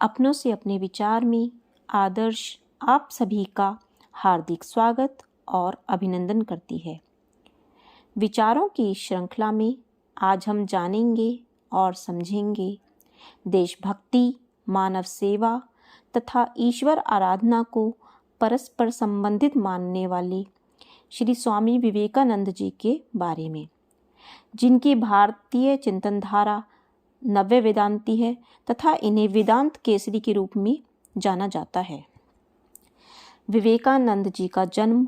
अपनों से अपने विचार में आदर्श आप सभी का हार्दिक स्वागत और अभिनंदन करती है। विचारों की इस श्रृंखला में आज हम जानेंगे और समझेंगे देशभक्ति, मानव सेवा तथा ईश्वर आराधना को परस्पर संबंधित मानने वाले श्री स्वामी विवेकानंद जी के बारे में, जिनकी भारतीय चिंतन धारा नव्य वेदांती है तथा इन्हें वेदांत केसरी के रूप में जाना जाता है। विवेकानंद जी का जन्म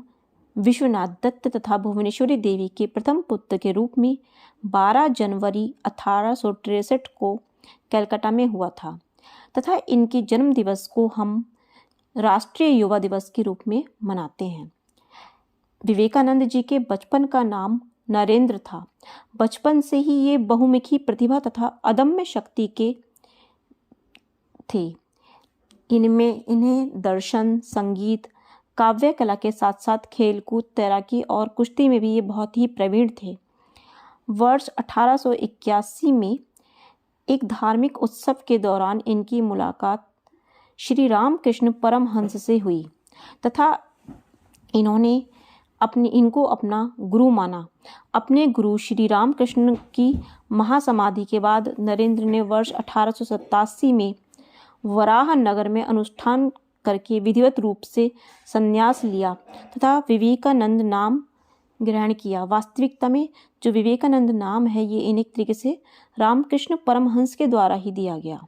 विश्वनाथ दत्त तथा भुवनेश्वरी देवी के प्रथम पुत्र के रूप में 12 जनवरी 1863 को कलकत्ता में हुआ था तथा इनके जन्म दिवस को हम राष्ट्रीय युवा दिवस के रूप में मनाते हैं। विवेकानंद जी के बचपन का नाम नरेंद्र था। बचपन से ही ये बहुमुखी प्रतिभा तथा अदम्य शक्ति के थे। इन्हें दर्शन, संगीत, काव्य कला के साथ साथ खेलकूद, तैराकी और कुश्ती में भी ये बहुत ही प्रवीण थे। वर्ष 1881 में एक धार्मिक उत्सव के दौरान इनकी मुलाकात श्री रामकृष्ण परमहंस से हुई तथा इन्होंने इनको अपना गुरु माना। अपने गुरु श्री रामकृष्ण की महासमाधि के बाद नरेंद्र ने वर्ष 1887 में वराह नगर में अनुष्ठान करके विधिवत रूप से संन्यास लिया तथा विवेकानंद नाम ग्रहण किया। वास्तविकता में जो विवेकानंद नाम है ये एक तरीके से रामकृष्ण परमहंस के द्वारा ही दिया गया।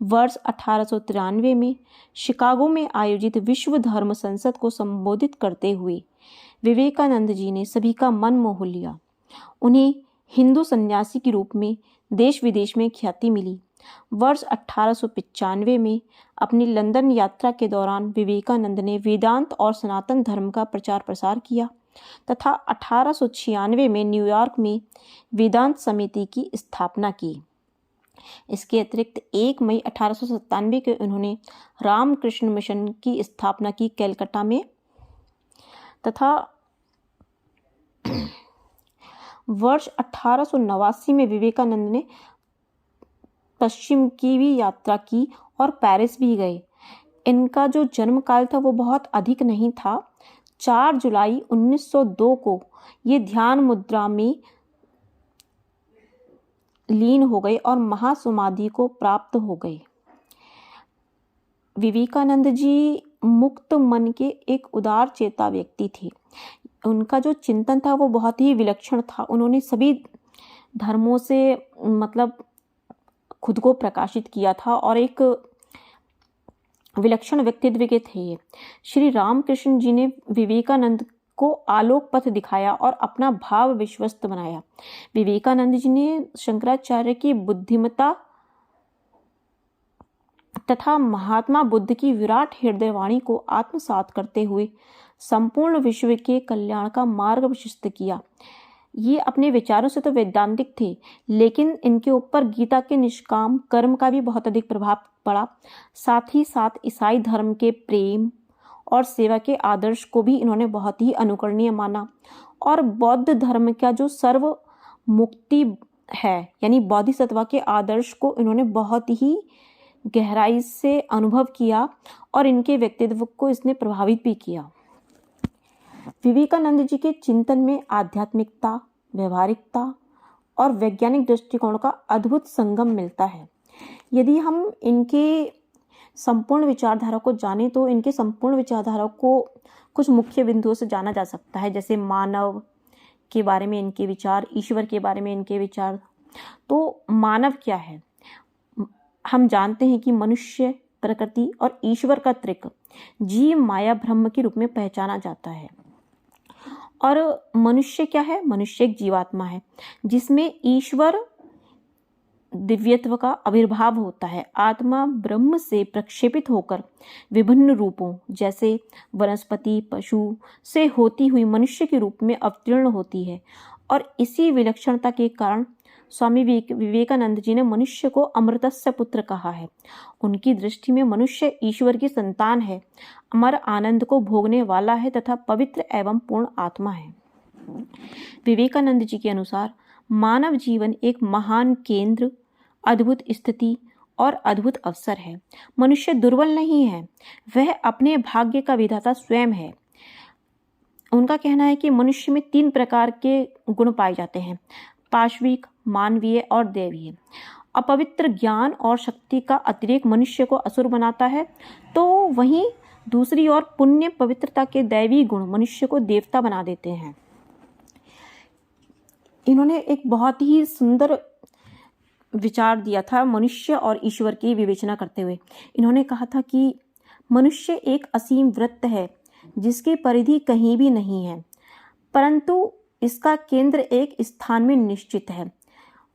वर्ष 1893 में शिकागो में आयोजित विश्व धर्म संसद को संबोधित करते हुए विवेकानंद जी ने सभी का मन मोह लिया। उन्हें हिंदू सन्यासी के रूप में देश विदेश में ख्याति मिली। वर्ष 1895 में अपनी लंदन यात्रा के दौरान विवेकानंद ने वेदांत और सनातन धर्म का प्रचार प्रसार किया तथा 1896 में न्यूयॉर्क में वेदांत समिति की स्थापना की। इसके अतिरिक्त 1 मई 1897 के उन्होंने रामकृष्ण मिशन की स्थापना की कलकत्ता में तथा वर्ष 1889 में विवेकानंद ने पश्चिम की भी यात्रा की और पेरिस भी गए। इनका जो जन्म काल था वो बहुत अधिक नहीं था। 4 जुलाई 1902 को ये ध्यान मुद्रा में लीन हो गए और महासमाधि को प्राप्त हो गए। विवेकानंद जी मुक्त मन के एक उदार चेता व्यक्ति थे। उनका जो चिंतन था वो बहुत ही विलक्षण था। उन्होंने सभी धर्मों से खुद को प्रकाशित किया था और एक विलक्षण व्यक्तित्व के थे। श्री रामकृष्ण जी ने विवेकानंद को आलोक पथ दिखाया और अपना भाव विश्वस्त बनाया। विवेकानंद जी ने शंकराचार्य की बुद्धिमत्ता तथा महात्मा बुद्ध की विराट हृदय वाणी को आत्मसात करते हुए संपूर्ण विश्व के कल्याण का मार्ग प्रशस्त किया। ये अपने विचारों से तो वैदांतिक थे, लेकिन इनके ऊपर गीता के निष्काम कर्म का भी बहुत अधिक प्रभाव पड़ा। साथ ही साथ ईसाई धर्म के प्रेम और सेवा के आदर्श को भी इन्होंने बहुत ही अनुकरणीय माना और बौद्ध धर्म का जो सर्व मुक्ति है यानी बोधिसत्व के आदर्श को इन्होंने बहुत ही गहराई से अनुभव किया और इनके व्यक्तित्व को इसने प्रभावित भी किया। विवेकानंद जी के चिंतन में आध्यात्मिकता, व्यवहारिकता और वैज्ञानिक दृष्टिकोण का अद्भुत संगम मिलता है। यदि हम इनके संपूर्ण विचारधारा को जानें तो इनके संपूर्ण विचारधारा को कुछ मुख्य बिंदुओं से जाना जा सकता है, जैसे मानव के बारे में इनके विचार, ईश्वर के बारे में इनके विचार। तो मानव क्या है? हम जानते हैं कि मनुष्य, प्रकृति और ईश्वर का त्रिक जीव माया ब्रह्म के रूप में पहचाना जाता है। और मनुष्य क्या है? मनुष्य एक जीवात्मा है जिसमें ईश्वर दिव्यत्व का आविर्भाव होता है। आत्मा ब्रह्म से प्रक्षेपित होकर विभिन्न रूपों जैसे वनस्पति, पशु से होती हुई मनुष्य के रूप में अवतीर्ण होती है और इसी विलक्षणता के कारण स्वामी विवेकानंद जी ने मनुष्य को अमृतस्य पुत्र कहा है। उनकी दृष्टि में मनुष्य ईश्वर की संतान है, अमर आनंद को भोगने वाला है तथा पवित्र एवं पूर्ण आत्मा है। विवेकानंद जी के अनुसार मानव जीवन एक महान केंद्र, अद्भुत स्थिति और अद्भुत अवसर है। मनुष्य दुर्बल नहीं है, वह अपने भाग्य का विधाता स्वयं है। उनका कहना है कि मनुष्य में 3 प्रकार के गुण पाए जाते हैं, पाशविक, मानवीय और दैवीय। अपवित्र ज्ञान और शक्ति का अतिरेक मनुष्य को असुर बनाता है, तो वहीं दूसरी ओर पुण्य पवित्रता के दैवी गुण मनुष्य को देवता बना देते हैं। इन्होंने एक बहुत ही सुंदर विचार दिया था मनुष्य और ईश्वर की विवेचना करते हुए। इन्होंने कहा था कि मनुष्य एक असीम वृत्त है जिसकी परिधि कहीं भी नहीं है, परंतु इसका केंद्र एक स्थान में निश्चित है,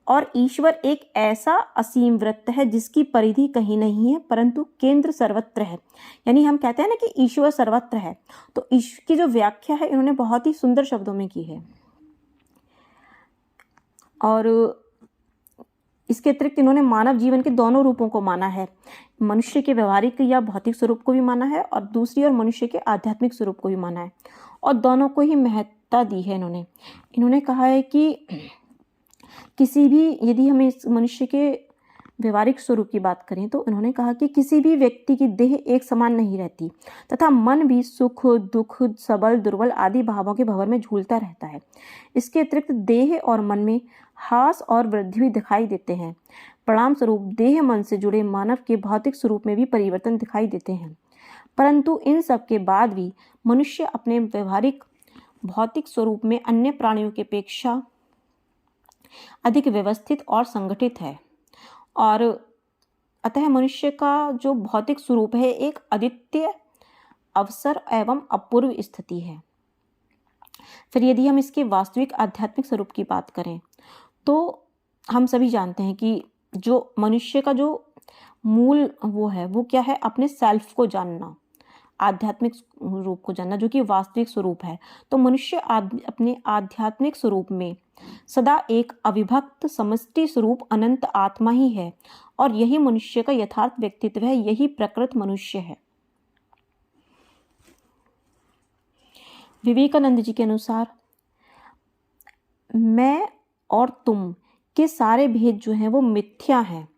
और ईश्वर एक ऐसा असीम वृत्त है जिसकी परिधि कहीं नहीं है परंतु केंद्र सर्वत्र है। यानी हम कहते हैं ना कि ईश्वर सर्वत्र है, तो ईश्वर की जो व्याख्या है इन्होंने बहुत ही सुंदर शब्दों में की है। और इसके अतिरिक्त इन्होंने मानव जीवन के दोनों रूपों को माना है, मनुष्य के व्यवहारिक या भौतिक स्वरूप को भी माना है और दूसरी ओर मनुष्य के आध्यात्मिक स्वरूप को भी माना है, और दोनों को ही महत्ता दी है। इन्होंने कहा है कि किसी भी, यदि हम इस मनुष्य के व्यवहारिक स्वरूप की बात करें तो उन्होंने कहा कि किसी भी व्यक्ति की देह एक समान नहीं रहती तथा मन भी सुख दुख सबल दुर्बल आदि भावों के भंवर में झूलता रहता है। इसके अतिरिक्त देह और मन में हास और वृद्धि भी दिखाई देते हैं। परिणाम स्वरूप देह मन से जुड़े मानव के भौतिक स्वरूप में भी परिवर्तन दिखाई देते हैं, परंतु इन सब के बाद भी मनुष्य अपने व्यवहारिक भौतिक स्वरूप में अन्य प्राणियों की अपेक्षा अधिक व्यवस्थित और संगठित है, और अतः मनुष्य का जो भौतिक स्वरूप है एक अद्वितीय अवसर एवं अपूर्व स्थिति है। फिर यदि हम इसके वास्तविक आध्यात्मिक स्वरूप की बात करें तो हम सभी जानते हैं कि जो मनुष्य का जो मूल वो है वो क्या है, अपने सेल्फ को जानना, आध्यात्मिक रूप को जानना, जो कि वास्तविक स्वरूप है। तो मनुष्य अपने आध्यात्मिक स्वरूप में सदा एक अविभक्त समष्टि स्वरूप अनंत आत्मा ही है, और यही मनुष्य का यथार्थ व्यक्तित्व है, यही प्रकृत मनुष्य है। विवेकानंद जी के अनुसार मैं और तुम के सारे भेद जो हैं वो मिथ्या हैं।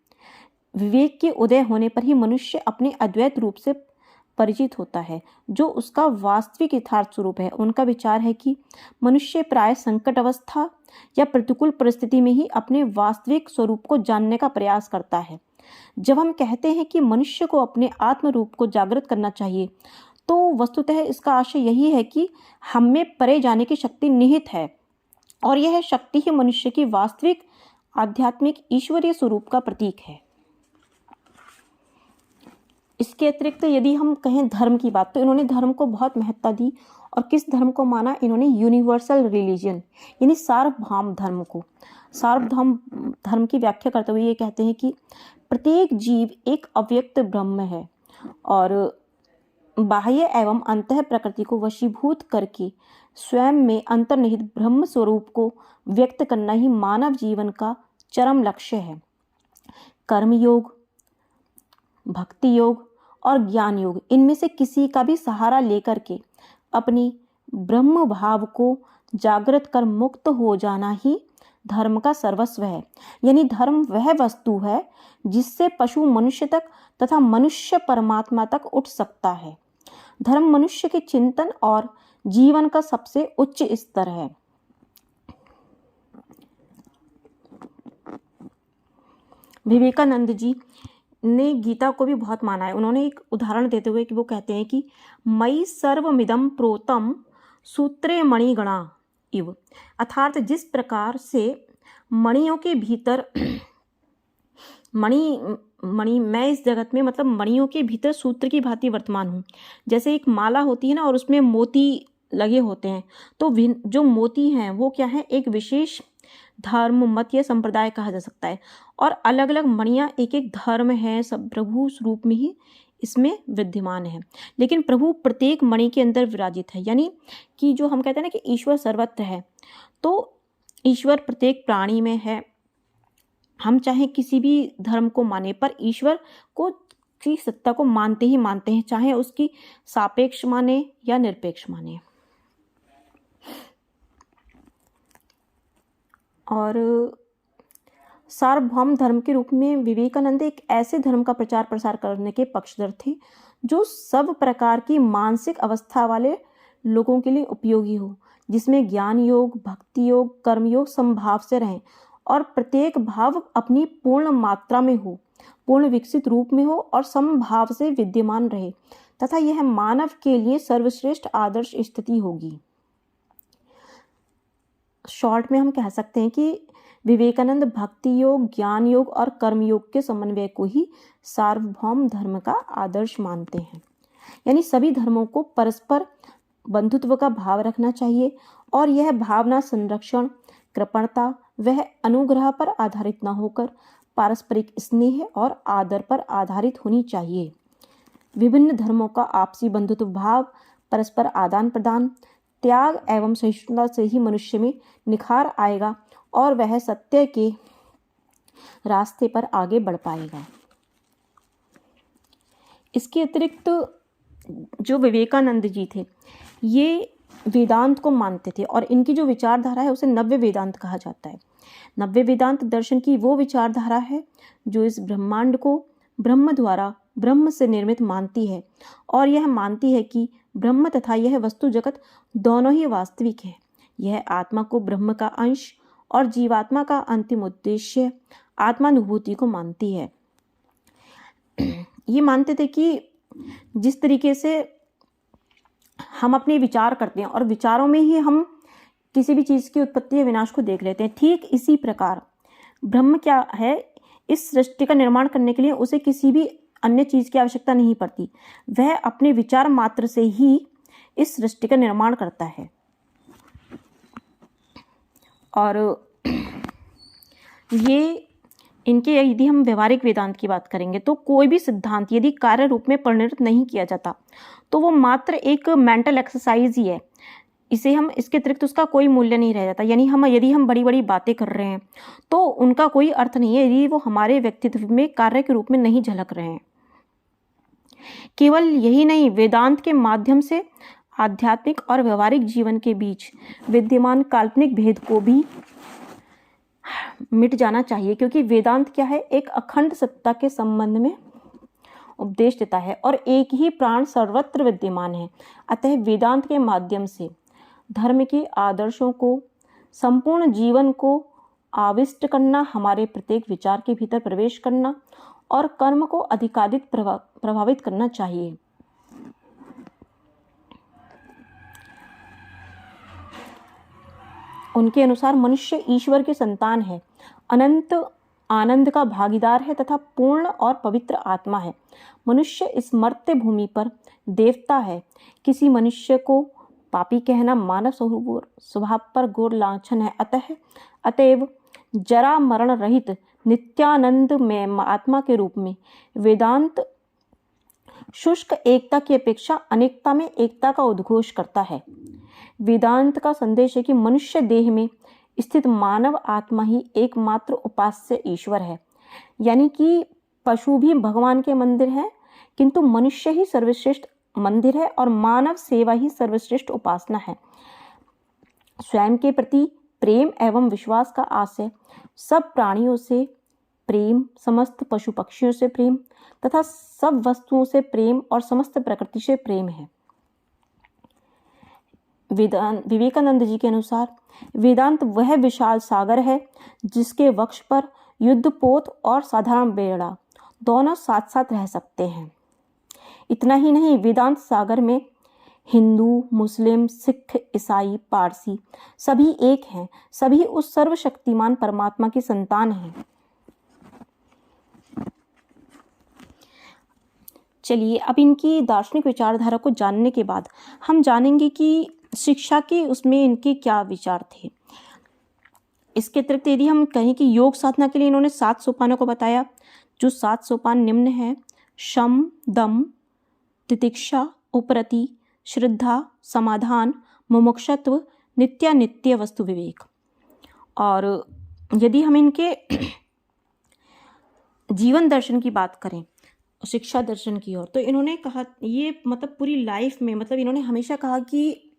विवेक के उदय होने पर ही मनुष्य अपने अद्वैत रूप से परिचित होता है, जो उसका वास्तविक यथार्थ स्वरूप है। उनका विचार है कि मनुष्य प्राय संकट अवस्था या प्रतिकूल परिस्थिति में ही अपने वास्तविक स्वरूप को जानने का प्रयास करता है। जब हम कहते हैं कि मनुष्य को अपने आत्म रूप को जागृत करना चाहिए, तो वस्तुतः इसका आशय यही है कि हम में परे जाने की शक्ति निहित है, और यह शक्ति ही मनुष्य की वास्तविक आध्यात्मिक ईश्वरीय स्वरूप का प्रतीक है। इसके अतिरिक्त यदि हम कहें धर्म की बात, तो इन्होंने धर्म को बहुत महत्ता दी, और किस धर्म को माना, इन्होंने यूनिवर्सल रिलीजन यानी सार्वभौम धर्म को। सार्वभौम धर्म की व्याख्या करते हुए ये कहते हैं कि प्रत्येक जीव एक अव्यक्त ब्रह्म है, और बाह्य एवं अंतः प्रकृति को वशीभूत करके स्वयं में अंतर्निहित ब्रह्म स्वरूप को व्यक्त करना ही मानव जीवन का चरम लक्ष्य है। कर्म योग, भक्ति योग और ज्ञान योग, इनमें से किसी का भी सहारा लेकर के अपनी ब्रह्म भाव को जागृत कर मुक्त हो जाना ही धर्म का सर्वस्व है। यानी धर्म वह वस्तु है जिससे पशु मनुष्य तक तथा मनुष्य परमात्मा तक उठ सकता है। धर्म मनुष्य के चिंतन और जीवन का सबसे उच्च स्तर है। विवेकानंद जी ने गीता को भी बहुत माना है। उन्होंने एक उदाहरण देते हुए कि वो कहते हैं कि मयि सर्वमिदं प्रोतम सूत्रे मणिगणा इव, अर्थात जिस प्रकार से मणियों के भीतर मणि मैं इस जगत में मतलब मणियों के भीतर सूत्र की भांति वर्तमान हूँ। जैसे एक माला होती है ना, और उसमें मोती लगे होते हैं, तो जो मोती हैं वो क्या है, एक विशेष धर्म मत या संप्रदाय कहा जा सकता है, और अलग अलग मणियाँ एक एक धर्म है, सब प्रभु स्वरूप में ही इसमें विद्यमान है। लेकिन प्रभु प्रत्येक मणि के अंदर विराजित है, यानी कि जो हम कहते हैं ना कि ईश्वर सर्वत्र है, तो ईश्वर प्रत्येक प्राणी में है। हम चाहे किसी भी धर्म को माने, पर ईश्वर को की सत्ता को मानते ही मानते हैं, चाहे उसकी सापेक्ष माने या निरपेक्ष माने। और सार्वभौम धर्म के रूप में विवेकानंद एक ऐसे धर्म का प्रचार प्रसार करने के पक्षधर थे जो सब प्रकार की मानसिक अवस्था वाले लोगों के लिए उपयोगी हो, जिसमें ज्ञान योग, भक्ति योग, कर्म योग समभाव से रहें और प्रत्येक भाव अपनी पूर्ण मात्रा में हो, पूर्ण विकसित रूप में हो और समभाव से विद्यमान रहे तथा यह मानव के लिए सर्वश्रेष्ठ आदर्श स्थिति होगी। शॉर्ट में हम कह सकते हैं कि विवेकानंद भक्ति योग, ज्ञान योग और कर्म योग के समन्वय को ही सार्वभौम धर्म का आदर्श मानते हैं। यानी सभी धर्मों को परस्पर बंधुत्व का भाव रखना चाहिए और यह भावना संरक्षण, कृपणता वह अनुग्रह पर आधारित न होकर पारस्परिक स्नेह और आदर पर आधारित होनी चाहिए। विभिन्न धर्मों का आपसी बंधुत्व भाव, परस्पर आदान प्रदान, त्याग एवं सहिष्णुता से ही मनुष्य में निखार आएगा और वह सत्य के रास्ते पर आगे बढ़ पाएगा। इसके अतिरिक्त जो विवेकानंद जी थे ये वेदांत को मानते थे और इनकी जो विचारधारा है उसे नव्य वेदांत कहा जाता है। नव्य वेदांत दर्शन की वो विचारधारा है जो इस ब्रह्मांड को ब्रह्म द्वारा ब्रह्म से निर्मित मानती है और यह मानती है कि ब्रह्म तथा यह वस्तु जगत दोनों ही वास्तविक है। यह आत्मा को ब्रह्म का अंश और जीवात्मा का अंतिम उद्देश्य आत्मानुभूति को मानती है। ये मानते थे कि जिस तरीके से हम अपने विचार करते हैं और विचारों में ही हम किसी भी चीज़ की उत्पत्ति या विनाश को देख लेते हैं, ठीक इसी प्रकार ब्रह्म क्या है, इस सृष्टि का निर्माण करने के लिए उसे किसी भी अन्य चीज़ की आवश्यकता नहीं पड़ती। वह अपने विचार मात्र से ही इस सृष्टि का निर्माण करता है। और ये इनके यदि हम व्यवहारिक वेदांत की बात करेंगे तो कोई भी सिद्धांत यदि कार्य रूप में परिणत नहीं किया जाता तो वो मात्र एक मेंटल एक्सरसाइज ही है। इसे हम इसके अतिरिक्त उसका कोई मूल्य नहीं रह जाता। यानी यदि हम बड़ी बड़ी बातें कर रहे हैं तो उनका कोई अर्थ नहीं है यदि वो हमारे व्यक्तित्व में कार्य के रूप में नहीं झलक रहे हैं। केवल यही नहीं, वेदांत के माध्यम से आध्यात्मिक और व्यवहारिक जीवन के बीच विद्यमान काल्पनिक भेद को भी मिट जाना चाहिए, क्योंकि वेदांत क्या है, एक अखंड सत्ता के संबंध में उपदेश देता है और एक ही प्राण सर्वत्र विद्यमान है। अतः वेदांत के माध्यम से धर्म के आदर्शों को संपूर्ण जीवन को आविष्ट करना, हमारे प्रत्येक विचार के भीतर प्रवेश करना और कर्म को अधिकाधिक प्रभावित करना चाहिए। उनके अनुसार मनुष्य ईश्वर के संतान है, अनंत आनंद का भागीदार है तथा पूर्ण और पवित्र आत्मा है। मनुष्य इस मर्त्य भूमि पर देवता है। किसी मनुष्य को पापी कहना मानव स्वभाव पर घोर लांछन है। अतएव जरा मरण रहित नित्यानंद में आत्मा के रूप में वेदांत शुष्क एकता की अपेक्षा अनेकता में एकता का उद्घोष करता है। वेदांत का संदेश है कि मनुष्य देह में स्थित मानव आत्मा ही एकमात्र उपास्य ईश्वर है। यानी कि पशु भी भगवान के मंदिर हैं, किंतु मनुष्य ही सर्वश्रेष्ठ मंदिर है और मानव सेवा ही सर्वश्रेष्ठ उपासना है। स्वयं के प्रति प्रेम एवं विश्वास का आशय सब प्राणियों से प्रेम, समस्त पशु पक्षियों से प्रेम तथा सब वस्तुओं से प्रेम और समस्त प्रकृति से प्रेम है। विवेकानंद जी के अनुसार वेदांत वह विशाल सागर है जिसके वक्ष पर युद्धपोत और साधारण बेड़ा दोनों साथ साथ रह सकते हैं। इतना ही नहीं, वेदांत सागर में हिंदू, मुस्लिम, सिख, ईसाई, पारसी सभी एक हैं। सभी उस सर्वशक्तिमान परमात्मा की संतान हैं। चलिए, अब इनकी दार्शनिक विचारधारा को जानने के बाद हम जानेंगे कि शिक्षा के उसमें इनके क्या विचार थे। इसके अतिरिक्त यदि हम कहें कि योग साधना के लिए इन्होंने 7 सोपानों को बताया। जो 7 सोपान निम्न है: शम, दम, तितिक्षा, उपरति, श्रद्धा, समाधान, मुमुक्षत्व, नित्यानित्य वस्तु विवेक। और यदि हम इनके जीवन दर्शन की बात करें, शिक्षा दर्शन की ओर, तो इन्होंने कहा, ये मतलब पूरी लाइफ में, मतलब इन्होंने हमेशा कहा कि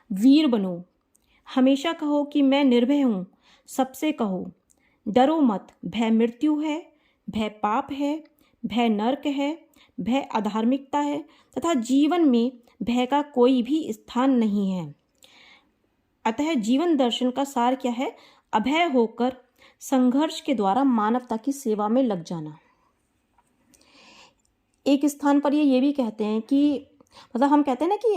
वीर बनो, हमेशा कहो कि मैं निर्भय हूँ, सबसे कहो, डरो मत, भय मृत्यु है, भय पाप है, भय नरक है, भय अधार्मिकता है तथा जीवन में भय का कोई भी स्थान नहीं है। अतः जीवन दर्शन का सार क्या है? अभय होकर संघर्ष के द्वारा मानवता की सेवा में लग जाना। एक स्थान पर ये भी कहते हैं कि मतलब हम कहते हैं ना कि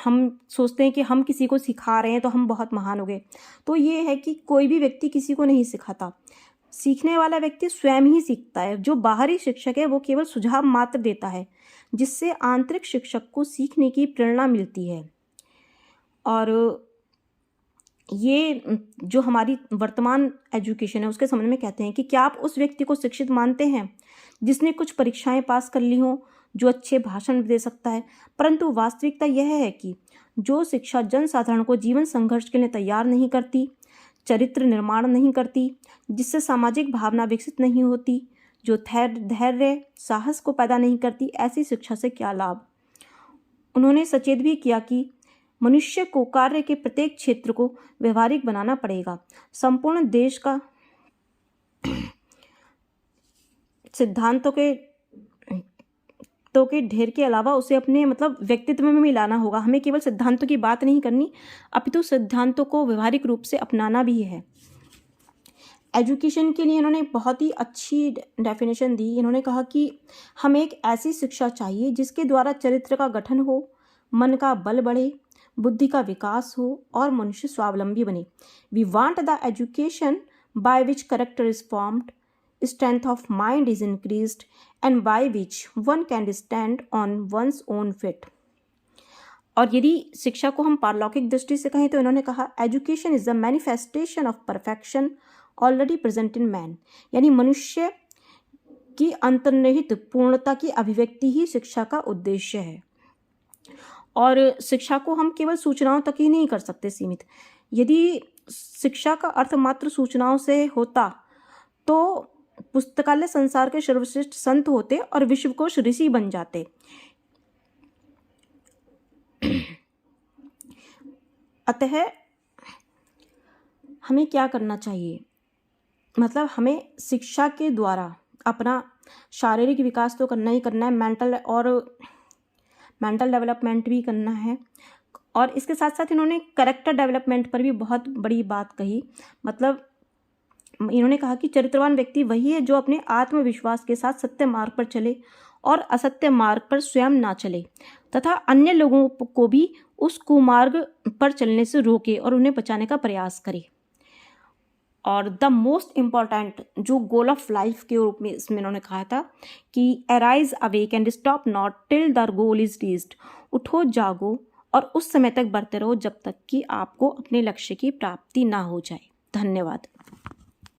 हम सोचते हैं कि हम किसी को सिखा रहे हैं तो हम बहुत महान हो गए। तो ये है कि कोई भी व्यक्ति किसी को नहीं सिखाता, सीखने वाला व्यक्ति स्वयं ही सीखता है। जो बाहरी शिक्षक है वो केवल सुझाव मात्र देता है, जिससे आंतरिक शिक्षक को सीखने की प्रेरणा मिलती है। और ये जो हमारी वर्तमान एजुकेशन है उसके संबंध में कहते हैं कि क्या आप उस व्यक्ति को शिक्षित मानते हैं जिसने कुछ परीक्षाएं पास कर ली हों, जो अच्छे भाषण दे सकता है? परंतु वास्तविकता यह है कि जो शिक्षा जनसाधारण को जीवन संघर्ष के लिए तैयार नहीं करती, चरित्र निर्माण नहीं करती, जिससे सामाजिक भावना विकसित नहीं होती, जो धैर्य साहस को पैदा नहीं करती, ऐसी शिक्षा से क्या लाभ? उन्होंने सचेत भी किया कि मनुष्य को कार्य के प्रत्येक क्षेत्र को व्यवहारिक बनाना पड़ेगा। संपूर्ण देश का सिद्धांतों के ढेर के अलावा उसे अपने व्यक्तित्व में मिलाना होगा। हमें केवल सिद्धांतों की बात नहीं करनी, अपितु सिद्धांतों को व्यवहारिक रूप से अपनाना भी है। एजुकेशन के लिए इन्होंने बहुत ही अच्छी डेफिनेशन दी। इन्होंने कहा कि हमें एक ऐसी शिक्षा चाहिए जिसके द्वारा चरित्र का गठन हो, मन का बल बढ़े, बुद्धि का विकास हो और मनुष्य स्वावलंबी बने। We want the education by which character is formed, strength of mind is increased, and by which one can stand on one's own feet। और यदि शिक्षा को हम पारलौकिक दृष्टि से कहें तो इन्होंने कहा education is the manifestation of perfection already present in man, यानी मनुष्य की अंतर्निहित पूर्णता की अभिव्यक्ति ही शिक्षा का उद्देश्य है। और शिक्षा को हम केवल सूचनाओं तक ही नहीं कर सकते सीमित। यदि शिक्षा का अर्थ मात्र सूचनाओं से होता तो पुस्तकालय संसार के सर्वश्रेष्ठ संत होते और विश्वकोश ऋषि बन जाते। अतः हमें क्या करना चाहिए? हमें शिक्षा के द्वारा अपना शारीरिक विकास तो करना ही करना है, मेंटल डेवलपमेंट भी करना है। और इसके साथ साथ इन्होंने कैरेक्टर डेवलपमेंट पर भी बहुत बड़ी बात कही। इन्होंने कहा कि चरित्रवान व्यक्ति वही है जो अपने आत्मविश्वास के साथ सत्य मार्ग पर चले और असत्य मार्ग पर स्वयं ना चले तथा अन्य लोगों को भी उस कुमार्ग पर चलने से रोके और उन्हें बचाने का प्रयास करे। और द मोस्ट इम्पॉर्टेंट जो गोल ऑफ लाइफ के रूप में इसमें इन्होंने कहा था कि arise awake and stop not till the goal is reached, उठो जागो और उस समय तक बढ़ते रहो जब तक कि आपको अपने लक्ष्य की प्राप्ति ना हो जाए। धन्यवाद।